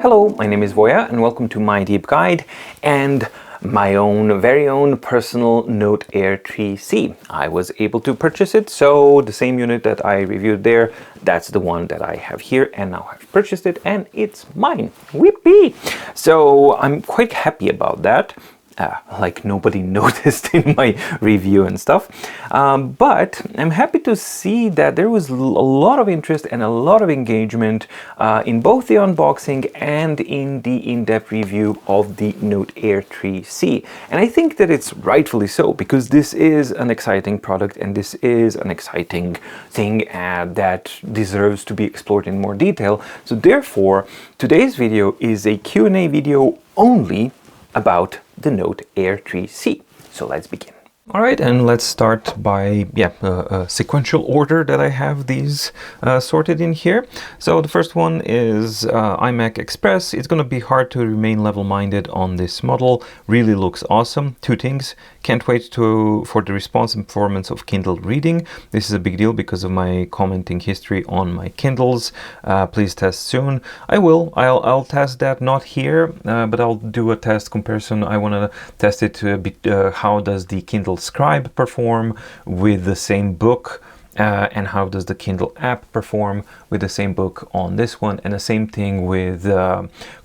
Hello, my name is Voya and welcome to my deep guide and my very own personal Note Air 3C. I was able to purchase it, so the same unit that I reviewed there, that's the one that I have here, and now I've purchased it and it's mine. Whippy! So I'm quite happy about that. Like nobody noticed in my review and stuff, but I'm happy to see that there was a lot of interest and a lot of engagement in both the unboxing and in the in-depth review of the Note Air 3C. And I think that it's rightfully so, because this is an exciting product and this is an exciting thing that deserves to be explored in more detail. So therefore, today's video is a Q&A video only about the Note Air 3C. So let's begin. All right, and let's start by a sequential order that I have these sorted in here. So the first one is iMac Express. It's going to be hard to remain level-minded on this model. Really looks awesome. Two things. Can't wait for the response and performance of Kindle reading. This is a big deal because of my commenting history on my Kindles. Please test soon. I will. I'll test that, not here, but I'll do a test comparison. I want to test it a bit. How does the Kindle Scribe perform with the same book, and how does the Kindle app perform with the same book on this one, and the same thing with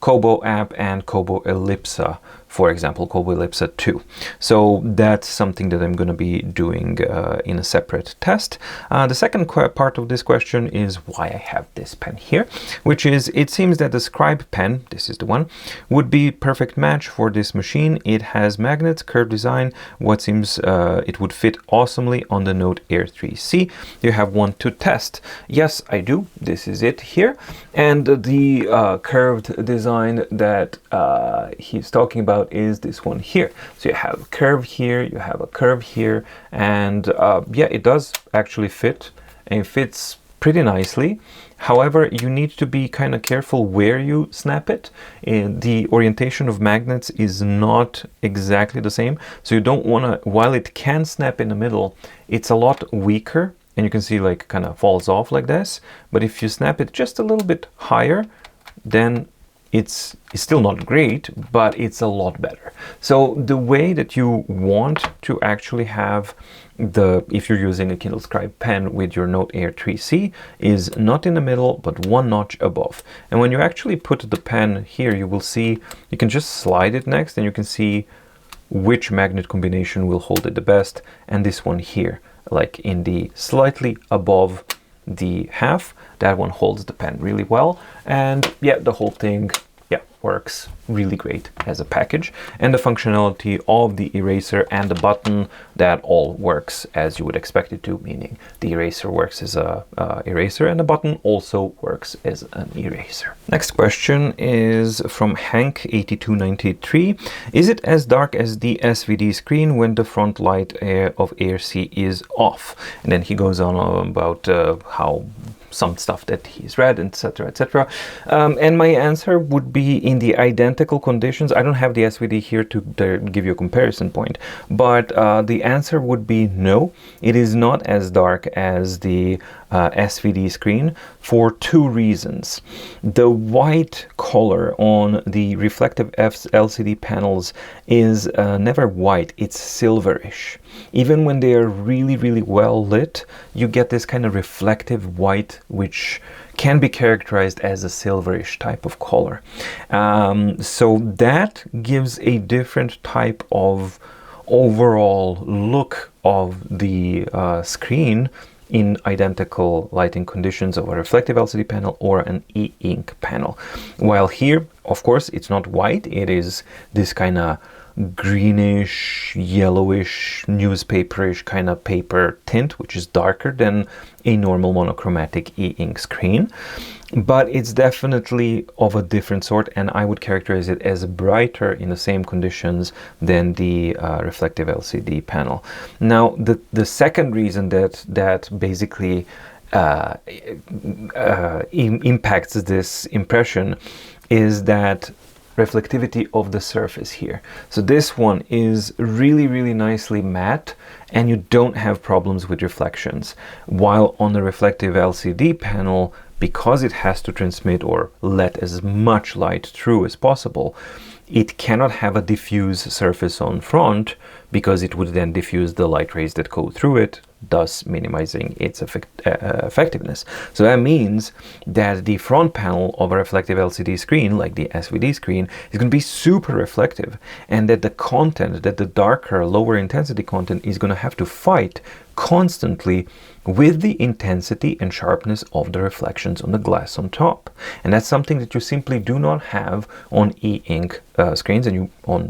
Kobo app and Kobo Ellipsa, for example, Kobo Ellipsa 2. So that's something that I'm going to be doing in a separate test. The second part of this question is why I have this pen here, which is, it seems that the Scribe pen, this is the one, would be perfect match for this machine. It has magnets, curved design, what seems it would fit awesomely on the Note Air 3C. You have one to test. Yes, I do. This is it here. And the curved design that he's talking about is this one here. So you have a curve here, you have a curve here, and yeah, it does actually fit, and it fits pretty nicely. However, you need to be kind of careful where you snap it. The orientation of magnets is not exactly the same, so you don't want to, while it can snap in the middle, it's a lot weaker, and you can see like kind of falls off like this. But if you snap it just a little bit higher, then it's still not great, but it's a lot better. So the way that you want to actually have if you're using a Kindle Scribe pen with your Note Air 3C, is not in the middle, but one notch above. And when you actually put the pen here, you will see, you can just slide it next and you can see which magnet combination will hold it the best. And this one here, like in the slightly above the half, that one holds the pen really well. And yeah, the whole thing works really great as a package, and the functionality of the eraser and the button, that all works as you would expect it to, meaning the eraser works as a eraser and the button also works as an eraser. Next question is from Hank8293. Is it as dark as the SVD screen when the front light of AirC is off? And then he goes on about how some stuff that he's read, etc., etc. And my answer would be, in the identical conditions, I don't have the SVD here to give you a comparison point, but the answer would be no. It is not as dark as the SVD screen for two reasons. The white color on the reflective LCD panels is never white, it's silverish. Even when they are really, really well lit, you get this kind of reflective white, which can be characterized as a silverish type of color. So that gives a different type of overall look of the screen in identical lighting conditions of a reflective LCD panel or an e-ink panel. While here, of course, it's not white, it is this kind of greenish, yellowish, newspaperish kind of paper tint, which is darker than a normal monochromatic e-ink screen. But it's definitely of a different sort, and I would characterize it as brighter in the same conditions than the reflective LCD panel. Now, the second reason that basically impacts this impression is that reflectivity of the surface here. So this one is really, really nicely matte, and you don't have problems with reflections. While on the reflective LCD panel, because it has to transmit or let as much light through as possible, it cannot have a diffuse surface on front, because it would then diffuse the light rays that go through it, thus minimizing its effectiveness. So that means that the front panel of a reflective LCD screen, like the SVD screen, is going to be super reflective, and that the content, that the darker, lower intensity content, is going to have to fight constantly with the intensity and sharpness of the reflections on the glass on top. And that's something that you simply do not have on e-ink screens, and you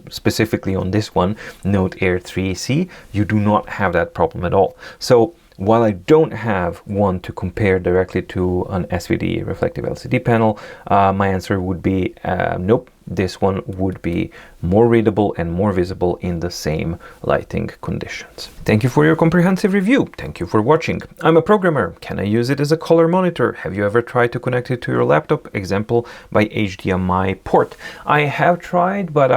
specifically on this one, Note Air 3C, you do not have that problem at all. So while I don't have one to compare directly to an SVD reflective LCD panel, my answer would be nope. This one would be more readable and more visible in the same lighting conditions. Thank you for your comprehensive review. Thank you for watching. I'm a programmer. Can I use it as a color monitor? Have you ever tried to connect it to your laptop? Example, by HDMI port. I have tried, but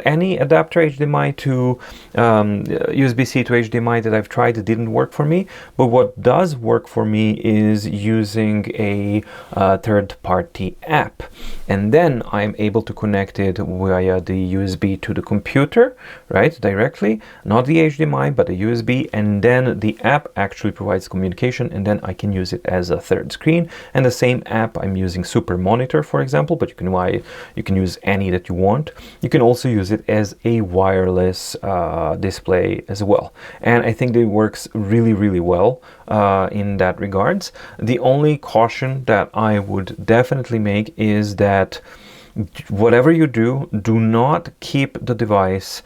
any adapter HDMI to USB-C to HDMI that I've tried, it didn't work for me. But what does work for me is using a third-party app. And then I'm able to connect it via the USB to the computer, right, directly, not the HDMI, but a USB, and then the app actually provides communication, and then I can use it as a third screen. And the same app, I'm using Super Monitor, for example, but you can use any that you want. You can also use it as a wireless display as well, and I think it works really, really well in that regards. The only caution that I would definitely make is that whatever you do, do not keep the device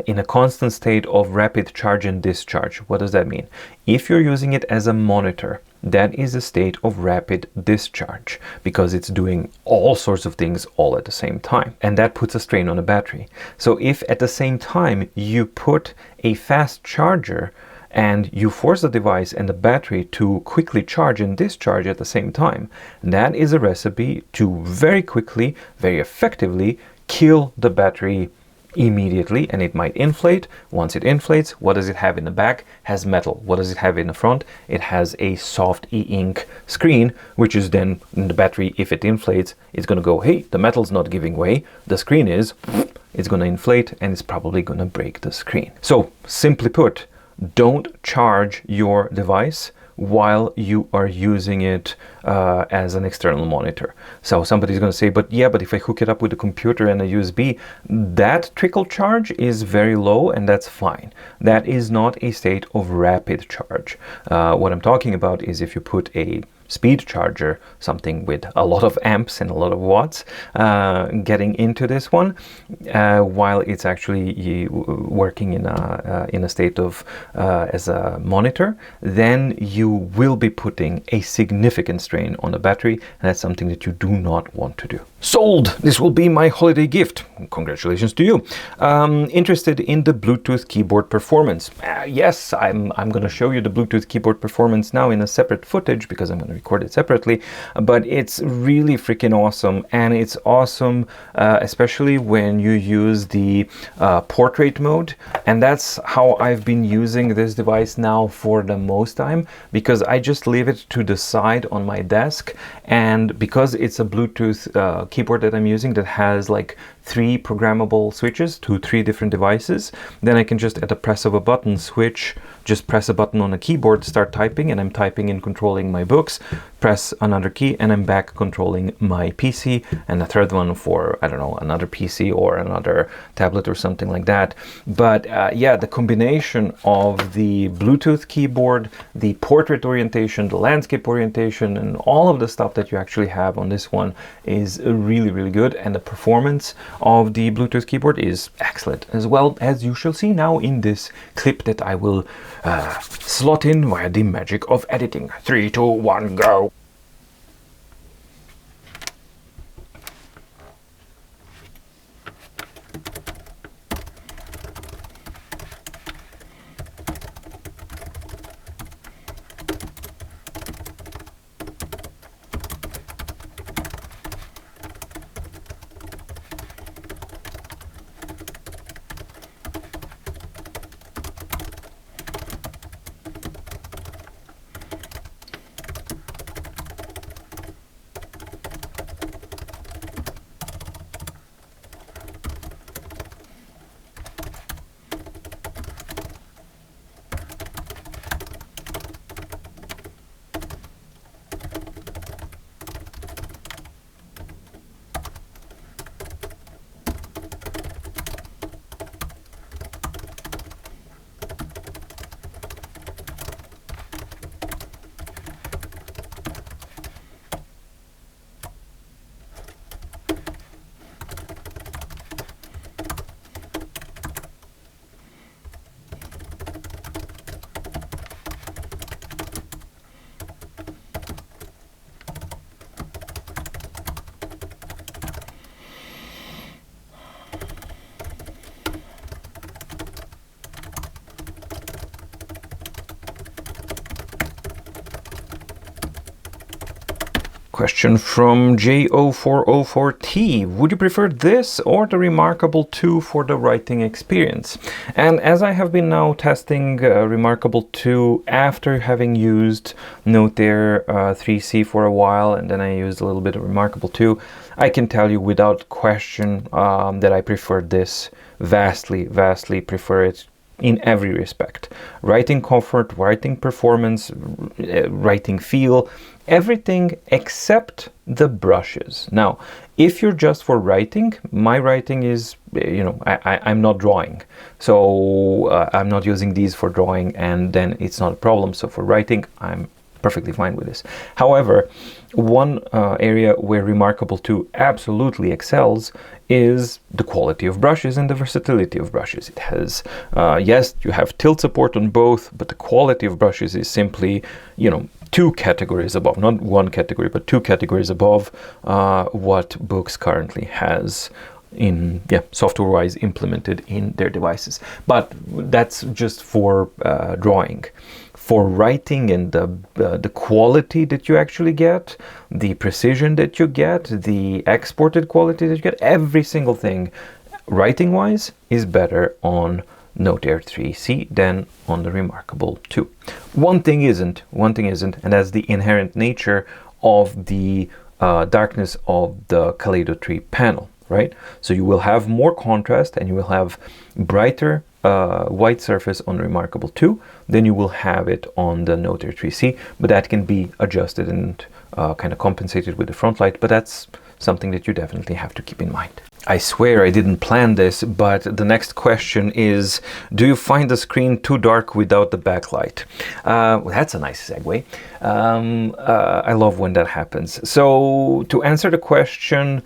in a constant state of rapid charge and discharge. What does that mean? If you're using it as a monitor, that is a state of rapid discharge, because it's doing all sorts of things all at the same time, and that puts a strain on the battery. So if at the same time you put a fast charger and you force the device and the battery to quickly charge and discharge at the same time, that is a recipe to very quickly, very effectively kill the battery immediately, and it might inflate. Once it inflates, what does it have in the back? Has metal. What does it have in the front? It has a soft e-ink screen, which is then in the battery, if it inflates, it's going to go, hey, the metal's not giving way. The screen is, it's going to inflate, and it's probably going to break the screen. So simply put, don't charge your device while you are using it as an external monitor. So somebody's going to say, but if I hook it up with a computer and a USB, that trickle charge is very low, and that's fine. That is not a state of rapid charge. What I'm talking about is if you put a speed charger, something with a lot of amps and a lot of watts, getting into this one, while it's actually working in a state of as a monitor, then you will be putting a significant strain on the battery, and that's something that you do not want to do. Sold! This will be my holiday gift. Congratulations to you. Interested in the Bluetooth keyboard performance? Yes, I'm going to show you the Bluetooth keyboard performance now in a separate footage, because I'm going to record it separately, but it's really freaking awesome, and it's awesome especially when you use the portrait mode, and that's how I've been using this device now for the most time, because I just leave it to the side on my desk, and because it's a Bluetooth keyboard that I'm using that has like 3 programmable switches to 3 different devices, then I can just at the press of a button switch, just press a button on a keyboard, start typing, and I'm typing and controlling my books, press another key, and I'm back controlling my PC, and a third one for, I don't know, another PC or another tablet or something like that. But yeah, the combination of the Bluetooth keyboard, the portrait orientation, the landscape orientation, and all of the stuff that you actually have on this one is really, really good, and the performance of the Bluetooth keyboard is excellent, as well as you shall see now in this clip that I will slot in via the magic of editing. 3, 2, 1, go! Question from J0404T. Would you prefer this or the Remarkable 2 for the writing experience? And as I have been now testing Remarkable 2 after having used Note Air 3C for a while, and then I used a little bit of Remarkable 2, I can tell you without question that I prefer this. Vastly prefer it in every respect. Writing comfort, writing performance, writing feel, everything except the brushes. Now, if you're just for writing, my writing is, I'm not drawing. So I'm not using these for drawing, and then it's not a problem. So for writing, I'm perfectly fine with this. However, one area where Remarkable 2 absolutely excels is the quality of brushes and the versatility of brushes. It has, yes, you have tilt support on both, but the quality of brushes is simply, 2 categories above, not 1 category, but 2 categories above what Boox currently has in software-wise implemented in their devices. But that's just for drawing. For writing and the quality that you actually get, the precision that you get, the exported quality that you get, every single thing writing-wise is better on Note Air 3C than on the Remarkable 2. One thing isn't, and that's the inherent nature of the darkness of the Kaleido 3 panel, right? So you will have more contrast and you will have brighter white surface on Remarkable 2 than you will have it on the Note Air 3C, but that can be adjusted and kind of compensated with the front light, but that's something that you definitely have to keep in mind. I swear I didn't plan this, but the next question is, do you find the screen too dark without the backlight? Well, that's a nice segue. I love when that happens. So to answer the question,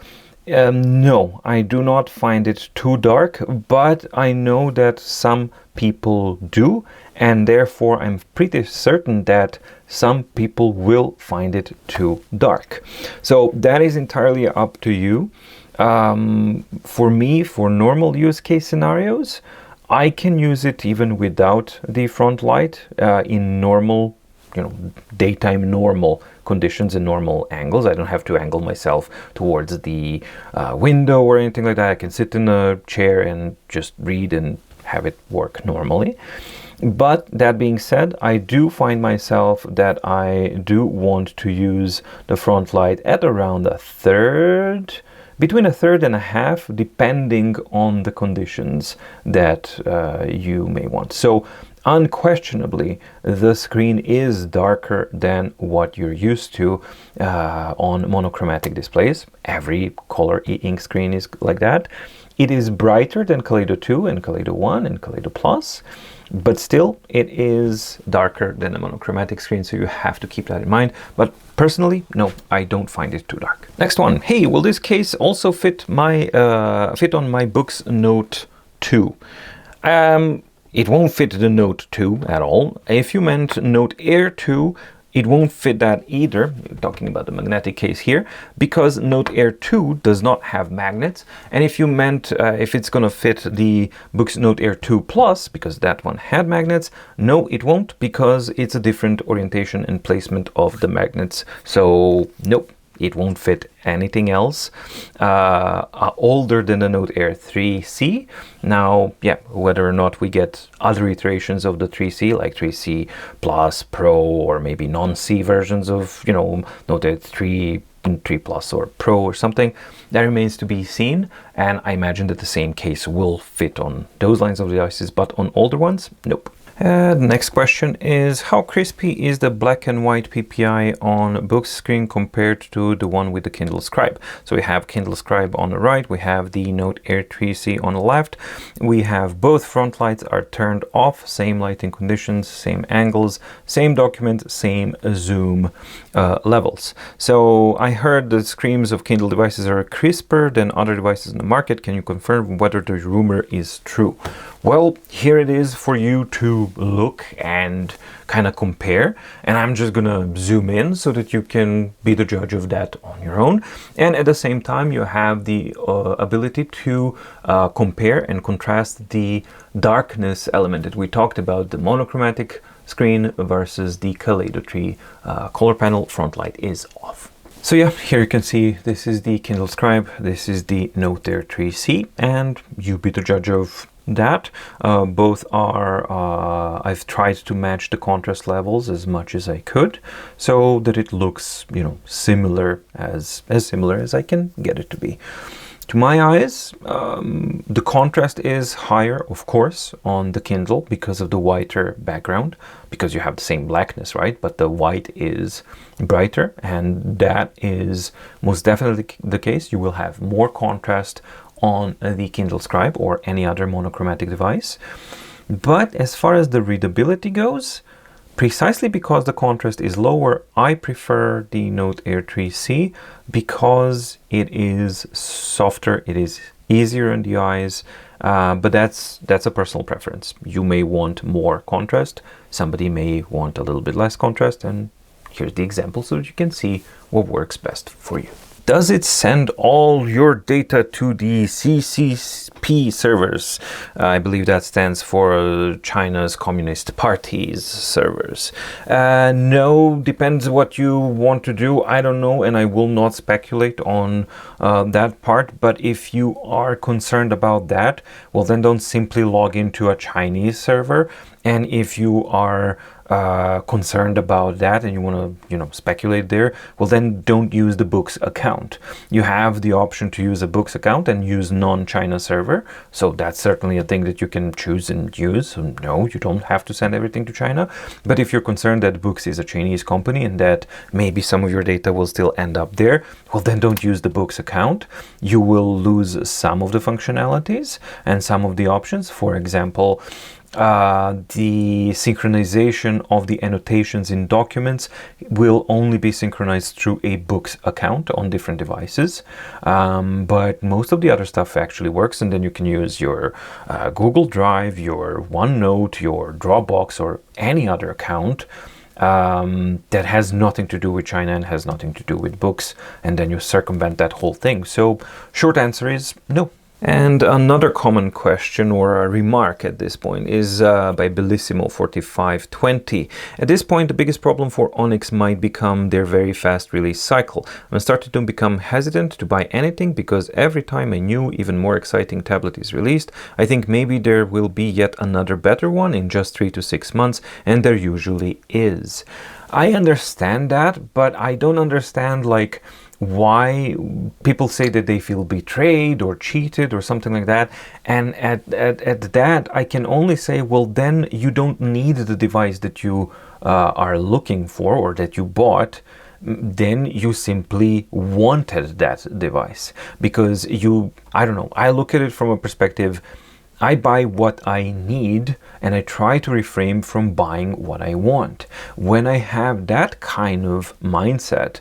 no, I do not find it too dark, but I know that some people do, and therefore I'm pretty certain that some people will find it too dark. So that is entirely up to you. For me, for normal use case scenarios, I can use it even without the front light in normal, daytime normal conditions and normal angles. I don't have to angle myself towards the window or anything like that. I can sit in a chair and just read and have it work normally. But that being said, I do find myself that I do want to use the front light at around a third, between a third and a half, depending on the conditions that you may want. So unquestionably, the screen is darker than what you're used to on monochromatic displays. Every color e-ink screen is like that. It is brighter than Kaleido 2 and Kaleido 1 and Kaleido Plus, but still it is darker than a monochromatic screen, so you have to keep that in mind. But personally, no, I don't find it too dark. Next one. Hey, will this case also fit my fit on my Boox Note 2? It won't fit the Note 2 at all. If you meant Note Air 2, it won't fit that either, talking about the magnetic case here, because Note Air 2 does not have magnets. And if you meant if it's going to fit the Boox Note Air 2 Plus, because that one had magnets, no, it won't, because it's a different orientation and placement of the magnets. So nope, it won't fit anything else older than the Note Air 3C. Now, yeah, whether or not we get other iterations of the 3C, like 3C Plus, Pro, or maybe non-C versions of, Note Air 3 Plus or Pro or something, that remains to be seen. And I imagine that the same case will fit on those lines of devices, but on older ones, nope. The next question is, how crispy is the black and white PPI on Boox screen compared to the one with the Kindle Scribe? So we have Kindle Scribe on the right, we have the Note Air 3C on the left, we have both front lights are turned off, same lighting conditions, same angles, same document, same zoom levels. So I heard the screens of Kindle devices are crisper than other devices in the market. Can you confirm whether the rumor is true? Well, here it is for you to look and kind of compare, and I'm just gonna zoom in so that you can be the judge of that on your own. And at the same time, you have the ability to compare and contrast the darkness element that we talked about, the monochromatic screen versus the Kaleido 3 color panel. Front light is off. So yeah, here you can see this is the Kindle Scribe, this is the NA3C, and you be the judge of that. Both are, I've tried to match the contrast levels as much as I could so that it looks, you know, similar as I can get it to be. To my eyes, the contrast is higher, of course, on the Kindle because of the whiter background, because you have the same blackness, right? But the white is brighter, and that is most definitely the case. You will have more contrast on the Kindle Scribe or any other monochromatic device. But as far as the readability goes, precisely because the contrast is lower, I prefer the NA3C because it is softer, it is easier on the eyes, but that's a personal preference. You may want more contrast, somebody may want a little bit less contrast, and here's the example so that you can see what works best for you. Does it send all your data to the CCP servers? I believe that stands for China's Communist Party's servers. No, depends what you want to do. I don't know, and I will not speculate on that part. But if you are concerned about that, well, then don't simply log into a Chinese server. And if you are concerned about that and you want to, speculate there, well, then don't use the Boox account. You have the option to use a Boox account and use non-China server. So that's certainly a thing that you can choose and use. So no, you don't have to send everything to China. But if you're concerned that Boox is a Chinese company and that maybe some of your data will still end up there, well, then don't use the Boox account. You will lose some of the functionalities and some of the options. For example, the synchronization of the annotations in documents will only be synchronized through a Boox account on different devices, but most of the other stuff actually works, and then you can use your Google Drive, your OneNote, your Dropbox, or any other account that has nothing to do with China and has nothing to do with Boox, and then you circumvent that whole thing. So short answer is no. And another common question or a remark at this point is by Bellissimo4520. At this point, the biggest problem for Onyx might become their very fast release cycle. I'm starting to become hesitant to buy anything because every time a new, even more exciting tablet is released, I think maybe there will be yet another better one in just 3 to 6 months, and there usually is. I understand that, but I don't understand why people say that they feel betrayed or cheated or something like that. And at that, I can only say, well, then you don't need the device that you are looking for or that you bought. Then you simply wanted that device because I don't know, I look at it from a perspective, I buy what I need and I try to refrain from buying what I want. When I have that kind of mindset,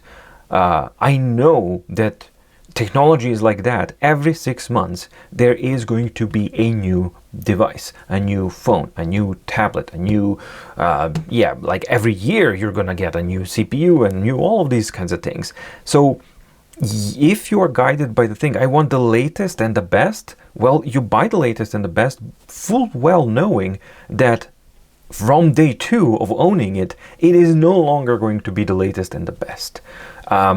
I know that technology is like that. Every 6 months, there is going to be a new device, a new phone, a new tablet, a new, every year you're going to get a new CPU and all of these kinds of things. So if you are guided by the thing, I want the latest and the best, well, you buy the latest and the best, full well knowing that from day 2 of owning it, it is no longer going to be the latest and the best.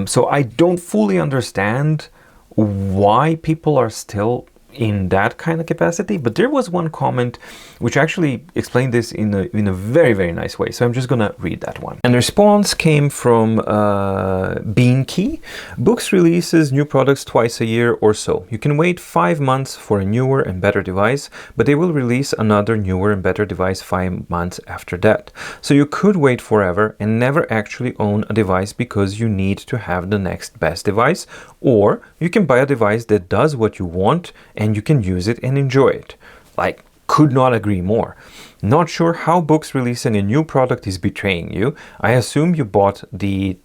So I don't fully understand why people are still in that kind of capacity, but there was one comment which actually explained this in a very, very nice way. So I'm just gonna read that one. And the response came from Beankey. Boox releases new products twice a year or so. You can wait 5 months for a newer and better device, but they will release another newer and better device 5 months after that. So you could wait forever and never actually own a device because you need to have the next best device, or you can buy a device that does what you want and you can use it and enjoy it. Could not agree more. Not sure how Boox releasing a new product is betraying you. I assume you bought the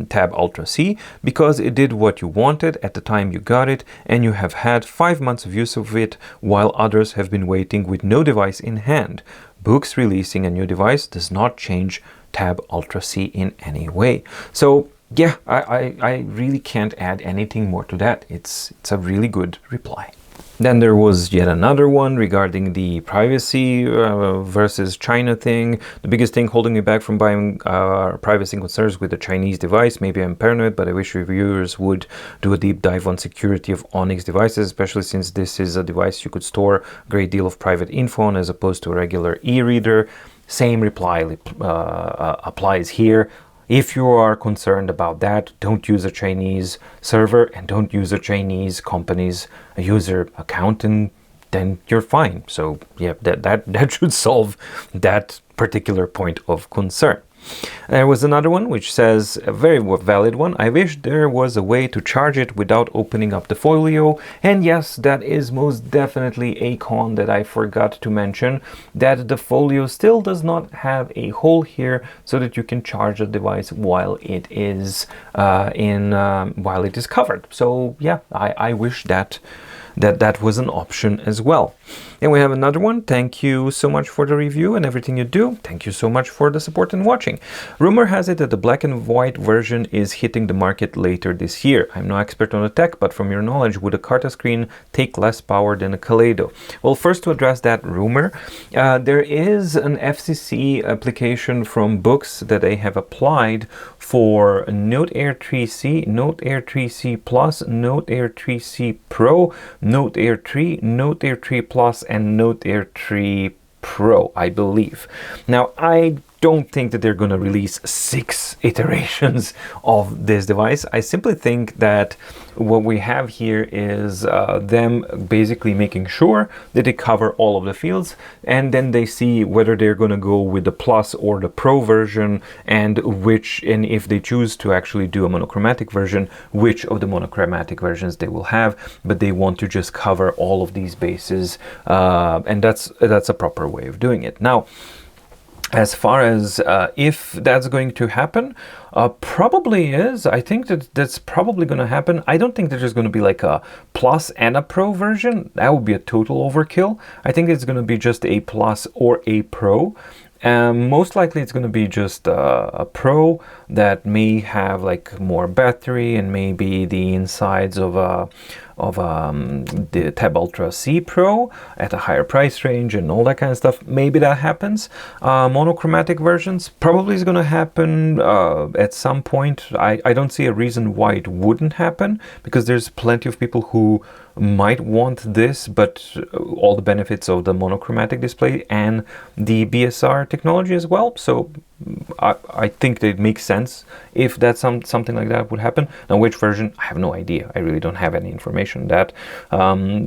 Tab Ultra C because it did what you wanted at the time you got it, and you have had 5 months of use of it while others have been waiting with no device in hand. Boox releasing a new device does not change Tab Ultra C in any way. So yeah, I really can't add anything more to that. It's a really good reply. Then there was yet another one regarding the privacy versus China thing. The biggest thing holding me back from buying privacy concerns with the Chinese device. Maybe I'm paranoid, but I wish reviewers would do a deep dive on security of Onyx devices, especially since this is a device you could store a great deal of private info on as opposed to a regular e-reader. Same reply applies here. If you are concerned about that, don't use a Chinese server and don't use a Chinese company's user account, and then you're fine. So yeah, that should solve that particular point of concern. There was another one which says, a very valid one, I wish there was a way to charge it without opening up the folio. And yes, that is most definitely a con that I forgot to mention, that the folio still does not have a hole here so that you can charge the device while it is while it is covered. So yeah, I wish that was an option as well. And we have another one. Thank you so much for the review and everything you do. Thank you so much for the support and watching. Rumor has it that the black and white version is hitting the market later this year. I'm no expert on the tech, but from your knowledge, would a Carta screen take less power than a Kaleido? Well, first, to address that rumor, there is an FCC application from Boox that they have applied for Note Air 3C, Note Air 3C Plus, Note Air 3C Pro, Note Air 3, Note Air 3 Plus, and Note Air 3 Pro, I believe. Now, I don't think that they're going to release 6 iterations of this device. I simply think that what we have here is them basically making sure that they cover all of the fields, and then they see whether they're going to go with the Plus or the Pro version, and if they choose to actually do a monochromatic version, which of the monochromatic versions they will have. But they want to just cover all of these bases, and that's a proper way of doing it. Now, as far as if that's going to happen, probably is. I think that's probably going to happen. I don't think that there's going to be like a Plus and a Pro version. That would be a total overkill. I think it's going to be just a Plus or a Pro. Most likely it's going to be just a Pro that may have like more battery and maybe the insides of the Tab Ultra C Pro at a higher price range and all that kind of stuff. Maybe that happens. Monochromatic versions probably is going to happen at some point. I don't see a reason why it wouldn't happen, because there's plenty of people who might want this, but all the benefits of the monochromatic display and the BSR technology as well. So I think that it makes sense if that's something like that would happen. Now, which version? I have no idea. I really don't have any information on that.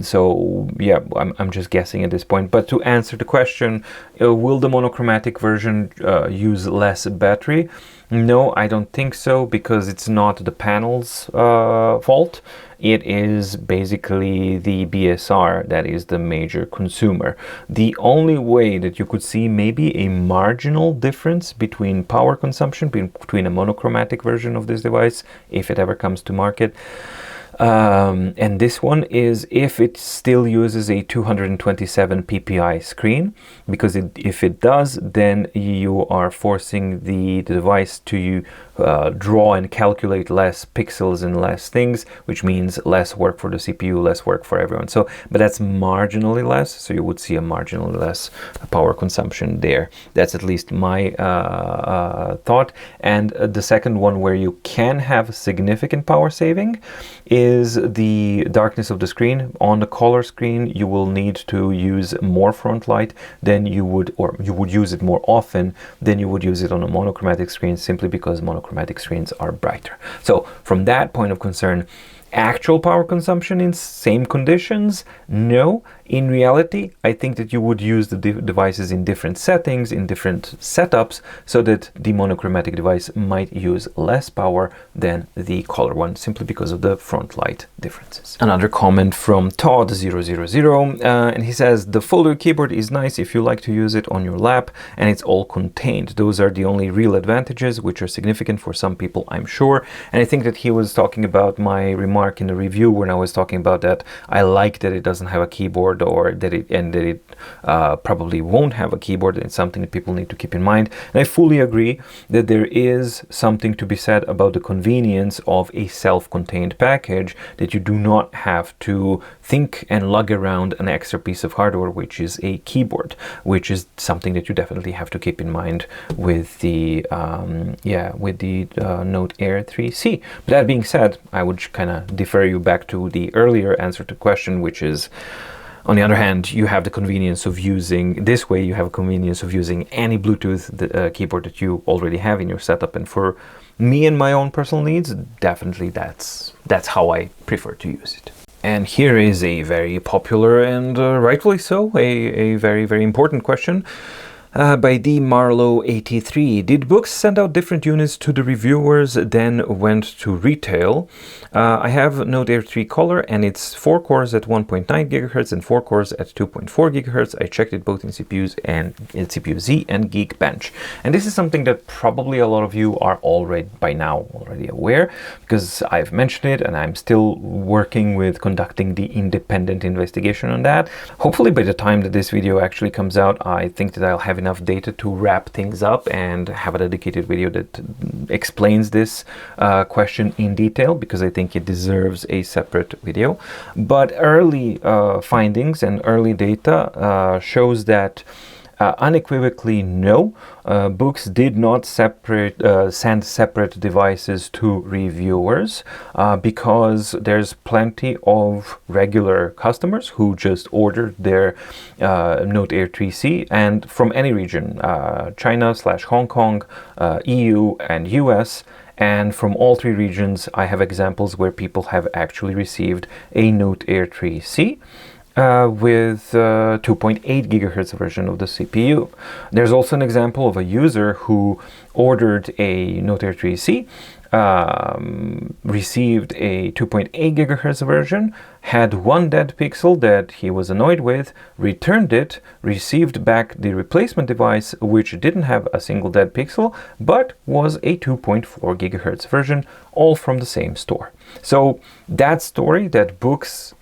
So yeah, I'm just guessing at this point. But to answer the question, will the monochromatic version use less battery? No, I don't think so, because it's not the panel's fault. It is basically the BSR that is the major consumer. The only way that you could see maybe a marginal difference between power consumption between a monochromatic version of this device, if it ever comes to market, and this one, is if it still uses a 227 ppi screen, because if it does, then you are forcing the device to draw and calculate less pixels and less things, which means less work for the CPU, less work for everyone. So, but that's marginally less, so you would see a marginally less power consumption there. That's at least my thought. And the second one, where you can have significant power saving, is the darkness of the screen. On the color screen, you will need to use more front light than you would, or you would use it more often than you would use it on a monochromatic screen, simply because monochromatic screens are brighter. So from that point of concern, actual power consumption in same conditions, no. In reality, I think that you would use the devices in different settings, in different setups, so that the monochromatic device might use less power than the color one, simply because of the front light differences. Another comment from Todd000, and he says, the folio keyboard is nice if you like to use it on your lap, and it's all contained. Those are the only real advantages, which are significant for some people, I'm sure. And I think that he was talking about my remark in the review when I was talking about that I like that it doesn't have a keyboard keyboard, or that it probably won't have a keyboard. It's something that people need to keep in mind. And I fully agree that there is something to be said about the convenience of a self-contained package, that you do not have to think and lug around an extra piece of hardware, which is a keyboard, which is something that you definitely have to keep in mind with the Note Air 3C. But that being said, I would kind of defer you back to the earlier answer to the question, which is, on the other hand, you have the convenience of using this way. You have a convenience of using any Bluetooth keyboard that you already have in your setup, and for me and my own personal needs, definitely that's how I prefer to use it. And here is a very popular and rightfully so, a very, very important question by D. Marlowe 83. Did Boox send out different units to the reviewers then went to retail? I have Note Air 3 Color, and it's 4 cores at 1.9 GHz and 4 cores at 2.4 GHz. I checked it both in CPUs and in CPU-Z and Geekbench. And this is something that probably a lot of you are already aware, because I've mentioned it and I'm still working with conducting the independent investigation on that. Hopefully by the time that this video actually comes out, I think that I'll have enough data to wrap things up and have a dedicated video that explains this question in detail, because I think it deserves a separate video. But early findings and early data shows that unequivocally no, Boox did not send separate devices to reviewers because there's plenty of regular customers who just ordered their Note Air 3C, and from any region, China/Hong Kong, EU and US. And from all three regions, I have examples where people have actually received a Note Air 3C with 2.8 GHz version of the CPU. There's also an example of a user who ordered a Note Air 3C, received a 2.8 GHz version, had one dead pixel that he was annoyed with, returned it, received back the replacement device, which didn't have a single dead pixel, but was a 2.4 GHz version, all from the same store. So that story that Boox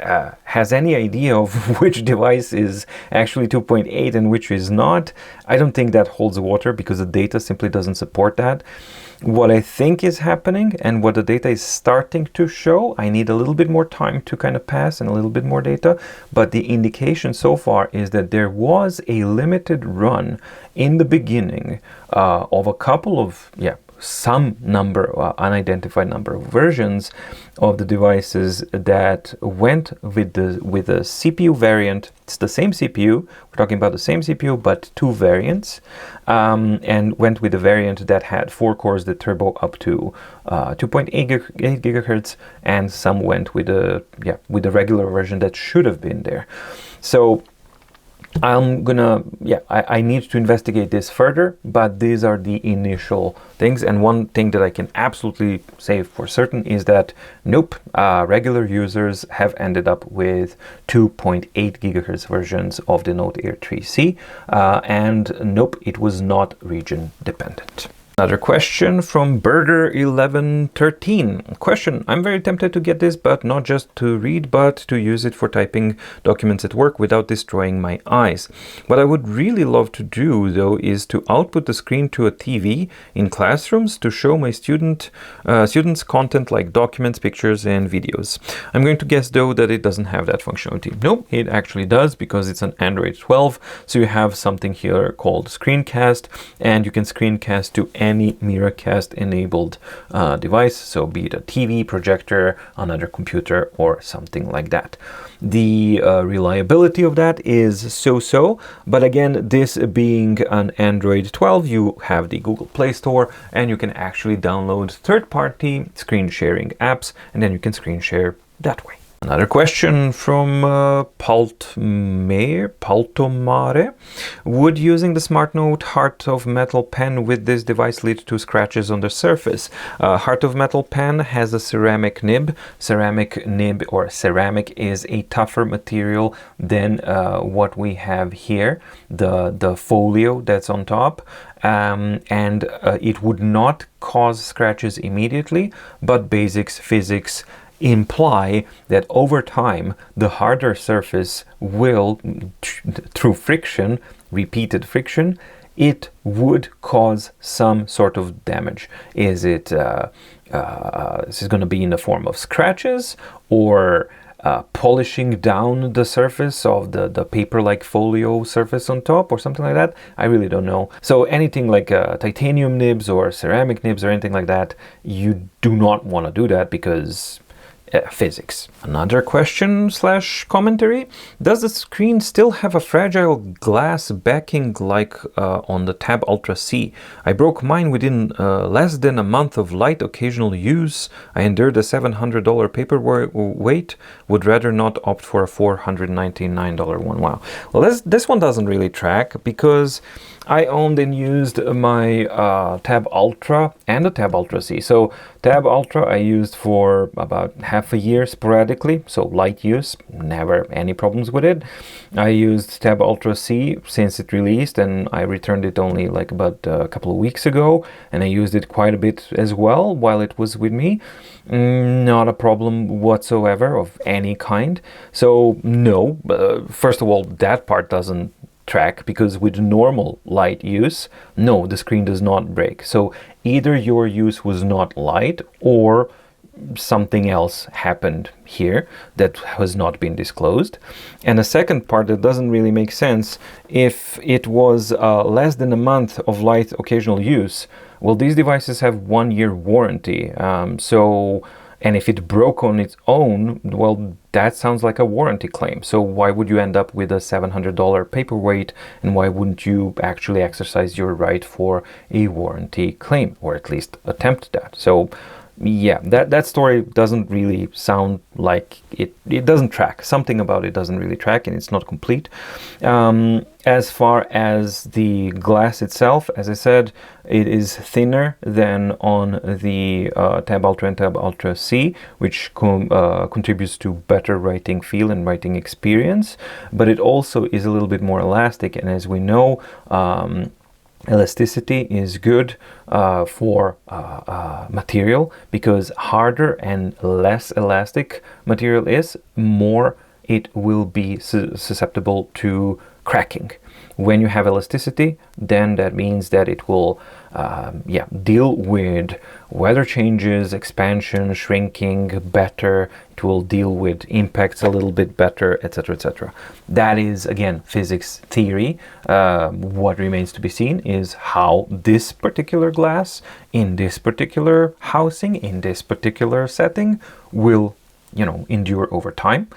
has any idea of which device is actually 2.8 and which is not, I don't think that holds water, because the data simply doesn't support that. What I think is happening and what the data is starting to show, I need a little bit more time to kind of pass and a little bit more data, but the indication so far is that there was a limited run in the beginning of a couple of, some number, unidentified number of versions of the devices that went with the CPU variant. It's the same CPU, we're talking about the same CPU, but two variants, and went with the variant that had 4 cores that turbo up to 2.8 gigahertz, and some went with the regular version that should have been there. So I'm gonna, I need to investigate this further, but these are the initial things. And one thing that I can absolutely say for certain is that nope, regular users have ended up with 2.8 gigahertz versions of the Note Air 3C, and nope, it was not region dependent. Another question from Burger1113. Question: I'm very tempted to get this, but not just to read, but to use it for typing documents at work without destroying my eyes. What I would really love to do, though, is to output the screen to a TV in classrooms to show my students content like documents, pictures, and videos. I'm going to guess, though, that it doesn't have that functionality. No, it actually does, because it's an Android 12. So you have something here called screencast, and you can screencast to any Miracast enabled device, so be it a TV, projector, another computer, or something like that. The reliability of that is so-so, but again, this being an Android 12, you have the Google Play Store, and you can actually download third-party screen sharing apps, and then you can screen share that way. Another question from Paltomare. Would using the SmartNote Heart of Metal pen with this device lead to scratches on the surface? Heart of Metal pen has a ceramic nib. Ceramic nib or ceramic is a tougher material than what we have here, the folio that's on top. And it would not cause scratches immediately, but basics physics imply that over time the harder surface will, through friction, repeated friction, it would cause some sort of damage. Is it this is going to be in the form of scratches, or polishing down the surface of the paper-like folio surface on top, or something like that? I really don't know. So anything like titanium nibs or ceramic nibs or anything like that, you do not want to do that, because physics. Another question slash commentary: does the screen still have a fragile glass backing like on the Tab Ultra C? I broke mine within less than a month of light occasional use. I endured a $700 paperweight, would rather not opt for a $499 one. Wow. Well, this one doesn't really track, because I owned and used my Tab Ultra and the Tab Ultra C. So Tab Ultra I used for about half a year sporadically, so light use, never any problems with it. I used Tab Ultra C since it released, and I returned it only like about a couple of weeks ago, and I used it quite a bit as well while it was with me. Not a problem whatsoever of any kind. So no, first of all, that part doesn't track, because with normal light use, no, the screen does not break. So either your use was not light, or something else happened here that has not been disclosed. And the second part that doesn't really make sense: if it was less than a month of light occasional use, well, these devices have 1 year warranty. And if it broke on its own, well, that sounds like a warranty claim. So why would you end up with a $700 paperweight, and why wouldn't you actually exercise your right for a warranty claim, or at least attempt that? So yeah, that story doesn't really sound like it doesn't track. Something about it doesn't really track, and it's not complete. As far as the glass itself, as I said, it is thinner than on the Tab Ultra and Tab Ultra C, which contributes to better writing feel and writing experience. But it also is a little bit more elastic, and as we know, elasticity is good for material, because harder and less elastic material is, more it will be susceptible to cracking. When you have elasticity, then that means that it will deal with weather changes, expansion, shrinking better. It will deal with impacts a little bit better, etc., etc. That is, again, physics theory. What remains to be seen is how this particular glass, in this particular housing, in this particular setting, will, endure over time.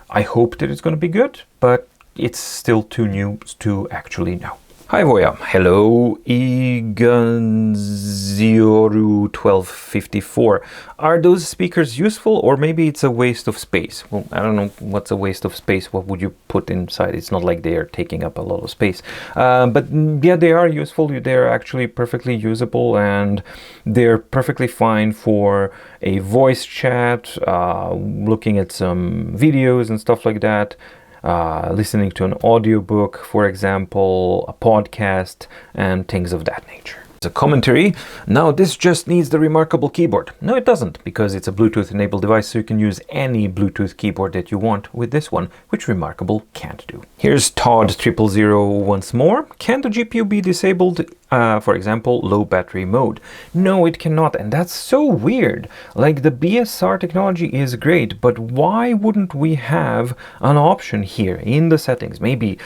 I hope that it's going to be good, but it's still too new to actually know. Hi Voya, hello Iganzioru1254. Are those speakers useful, or maybe it's a waste of space? Well, I don't know what's a waste of space. What would you put inside? It's not like they are taking up a lot of space. But yeah, they are useful. They're actually perfectly usable, and they're perfectly fine for a voice chat, looking at some videos and stuff like that. Listening to an audiobook, for example, a podcast, and things of that nature. A commentary: now this just needs the remarkable keyboard. No, it doesn't, because it's a Bluetooth enabled device, so you can use any Bluetooth keyboard that you want with this one, which Remarkable can't do. Here's Todd000 once more. Can the GPU be disabled, for example, low battery mode? No, it cannot, and that's so weird. Like, the BSR technology is great, but why wouldn't we have an option here in the settings? Maybe,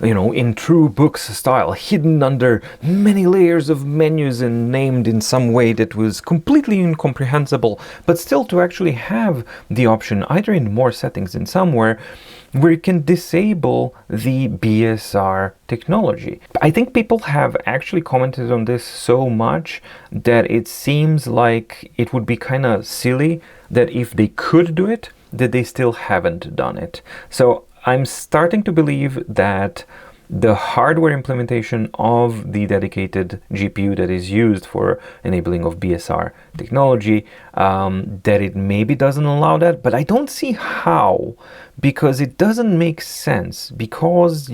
in true Boox style, hidden under many layers of menus and named in some way that was completely incomprehensible, but still to actually have the option, either in more settings in somewhere, where you can disable the BSR technology. I think people have actually commented on this so much that it seems like it would be kind of silly that if they could do it, that they still haven't done it. So I'm starting to believe that the hardware implementation of the dedicated GPU that is used for enabling of BSR technology, that it maybe doesn't allow that, but I don't see how, because it doesn't make sense, because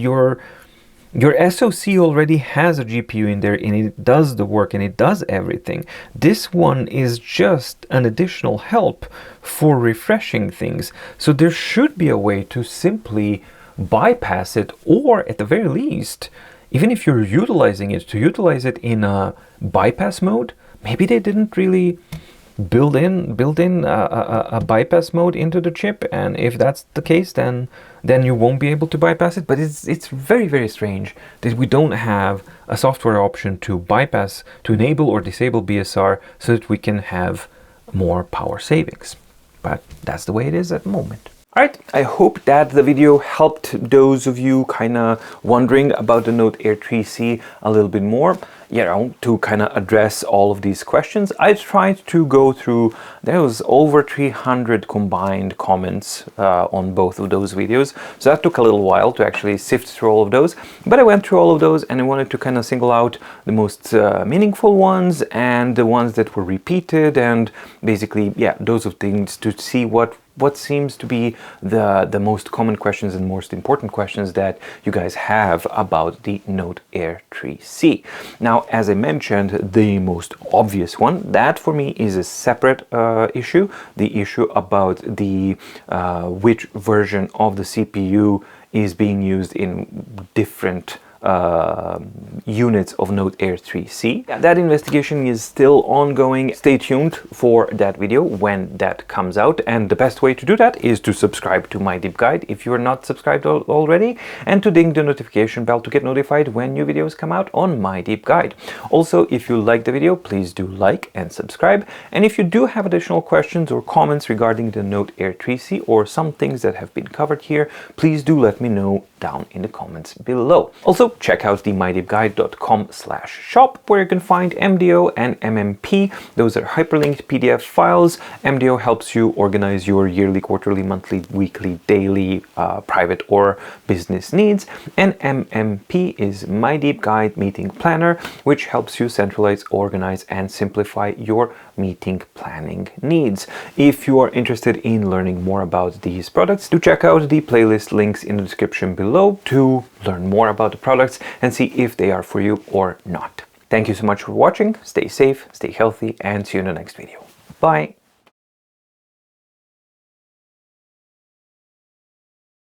Your SoC already has a GPU in there and it does the work and it does everything. This one is just an additional help for refreshing things. So there should be a way to simply bypass it, or at the very least, even if you're utilizing it, to utilize it in a bypass mode. Maybe they didn't really build in a bypass mode into the chip, and if that's the case, then you won't be able to bypass it. But it's very, very strange that we don't have a software option to bypass, to enable or disable BSR so that we can have more power savings. But that's the way it is at the moment. Alright, I hope that the video helped those of you kind of wondering about the Note Air 3C a little bit more, you know, to kind of address all of these questions. I tried to go through, there was over 300 combined comments on both of those videos, so that took a little while to actually sift through all of those, but I went through all of those and I wanted to kind of single out the most meaningful ones and the ones that were repeated, and basically, yeah, those of things to see what seems to be the most common questions and most important questions that you guys have about the Note Air 3C. Now, as I mentioned, the most obvious one, that for me is a separate issue, the issue about the which version of the CPU is being used in different units of Note Air 3C. That investigation is still ongoing. Stay tuned for that video when that comes out, and the best way to do that is to subscribe to my deep guide if you're not subscribed already, and to ding the notification bell to get notified when new videos come out on my deep guide. Also, if you like the video, please do like and subscribe, and if you do have additional questions or comments regarding the Note Air 3C or some things that have been covered here, please do let me know down in the comments below. Also, check out the mydeepguide.com/shop, where you can find MDO and MMP. Those are hyperlinked PDF files. MDO helps you organize your yearly, quarterly, monthly, weekly, daily, private or business needs. And MMP is My Deep Guide Meeting Planner, which helps you centralize, organize, and simplify your meeting planning needs. If you are interested in learning more about these products, do check out the playlist links in the description below to learn more about the products and see if they are for you or not. Thank you so much for watching. Stay safe, stay healthy, and see you in the next video. Bye.